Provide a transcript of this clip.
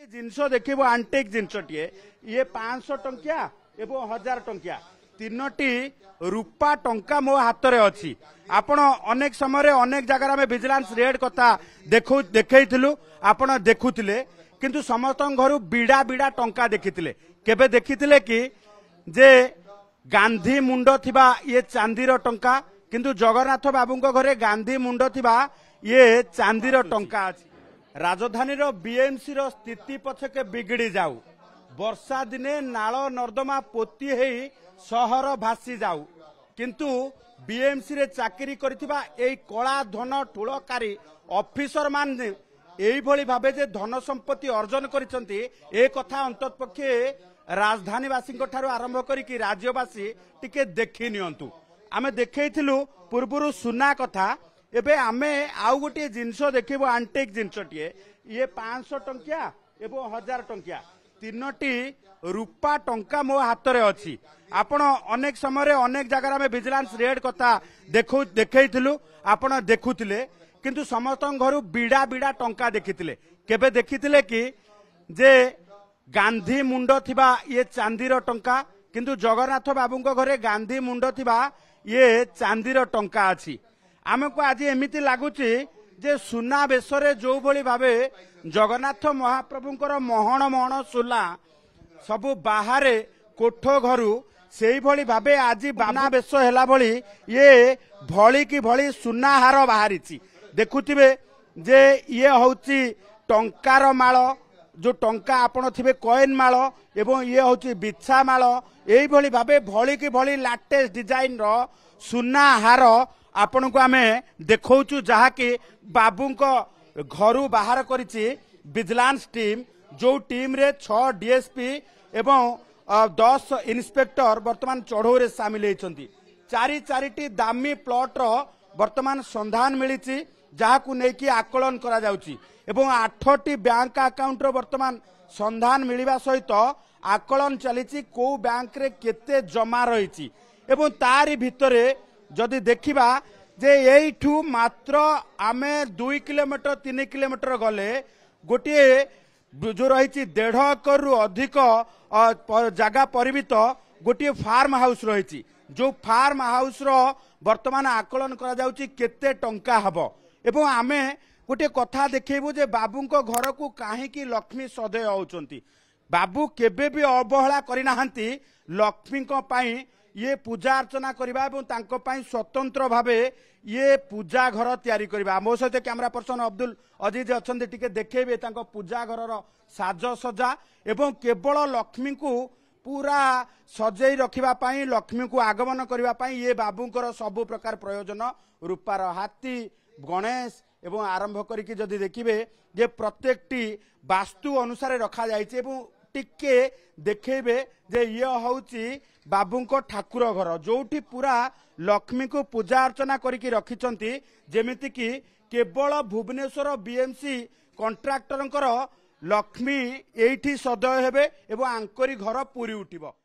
जिनस देखिबो आंटिक जिनसटिए ये 500 टंकिया एवं 1000 टंकिया तीनोटी रूपा टंका मो हाथ रे अछि। आपण अनेक समय अनेक जगह में विजिलेंस रेड कथा देखैथिलु आपण देखुथिले किंतु समस्त घर बिड़ा बिड़ा टंका देखिथिले केबे देखिथिले कि जे गांधी मुंड थिबा ये चांदीर टंका किंतु जगन्नाथ बाबूंको घरे गांधी मुंड थिबा ये चांदीर टंका अछि। राजधानी बीएमसी रो स्थिति पछके बिगड़ी जाऊ वर्षा दिने नाल नर्दमा पोती हेई सहर भासी जाऊ किंतु बीएमसी रे चाकरी करथिबा एई कला धन ठुलकारी ऑफिसर मान एई भली भाबे जे धन संपत्ति अर्जन करिसंती ए कथा अंततपक्षे राजधानीवासी ठारू आरंभ करिकि राज्यवासी टिके देखि नियंतु। आमे देखैथिलु पूर्वरु सुना कथा एबे आमे आउ गोटे जिनस देखिबो आंटिक जिनसटिए ये 500 टंकिया एवं 1000 टंकिया तीनोटी रूपा टंका मो हाथ रे अछि। आपण अनेक समय अनेक जगह में विजिलेंस रेड कथा देखैथिलु आपण देखुथिले किंतु समस्त घर बिड़ा बिड़ा टंका देखिथिले केबे देखिथिले कि जे गांधी मुंड थिबा ये चांदीर टंका किंतु जगन्नाथ बाबूंको घरे गांधी मुंड थिबा ये चांदीर टंका अछि। आमको आज एमिति लगुच जे सुना बेशरे जो भली भावे जगन्नाथ महाप्रभुंकर महण महण सुला सबु बाहरे कोठ घरु से भली भावे आज बाना बेश हैला भली ये भली की भली सुना हार बाहरी देखुथिबे जे ये होची टंकार माल जो टंका आपण थिबे कॉइन माल एवं ये होची बिछा माल एई भली भावे भली की भली लेटेस्ट डिजाइन रो सुना हार आपण को आमे देखौचु जहा कि बाबूंको घरु बाहर करिछि विजिलेंस टीम जो टीम रे 6 डीएसपी एवं 10 इन्स्पेक्टर वर्तमान चढ़ऊ रे शामिल होइछंती। चारिटी दामी प्लॉट रो वर्तमान संधान मिलिछि जहाकू नेकी आकलन करा जाउछि एवं 8टी बैंक अकाउंट रो वर्तमान संधान मिलिबा सहित आकलन चलिछि को बैंक रे केते जमा रहिछि एवं तारी भितरे जदि देखिबा जे एठू मात्र आमे 2 किलोमीटर 3 किलोमीटर गले गोटे जो रही 1.5 एकर रु अधिक जगह परिमित गोटे फार्म हाउस रही जो फार्म हाउस रो वर्तमान आकलन करा जाउची केते टंका हबो एवं आमे गोटे कथा देखैबु जे बाबूंको घर को काहेकि लक्ष्मी सदय होउचंती। बाबू केबे भी अवहेला करिनाहांती लक्ष्मी को पाई ये पूजा अर्चना करबा एवं तांको पाई स्वतंत्र भावे ये पूजा घर तैयारी करबा। मो सहित कैमरा पर्सन अब्दुल अजीज अछंती टिके देखेबे तांको पूजा घर रो साज सजा एवं केवल लक्ष्मी को पूरा सजई रखिबा पाई लक्ष्मी को आगमन करबा पाई ये बाबूंकर सब प्रकार प्रयोजन रूपार हाथी गणेश एवं आरंभ करिकि जदि देखिबे जे प्रत्येकटी वास्तु अनुसार रखा जाइछि एवं टिके देखेबे जे ये होउची बाबूंको ठाकुर घर जोठी पूरा लक्ष्मी को पूजा अर्चना करिकि रखिचंती जेमिति कि केवल भुवनेश्वर बीएमसी कॉन्ट्रैक्टरंकर लक्ष्मी एठी सदय हेबे एवं आंकरी घर पूरी उठिबो।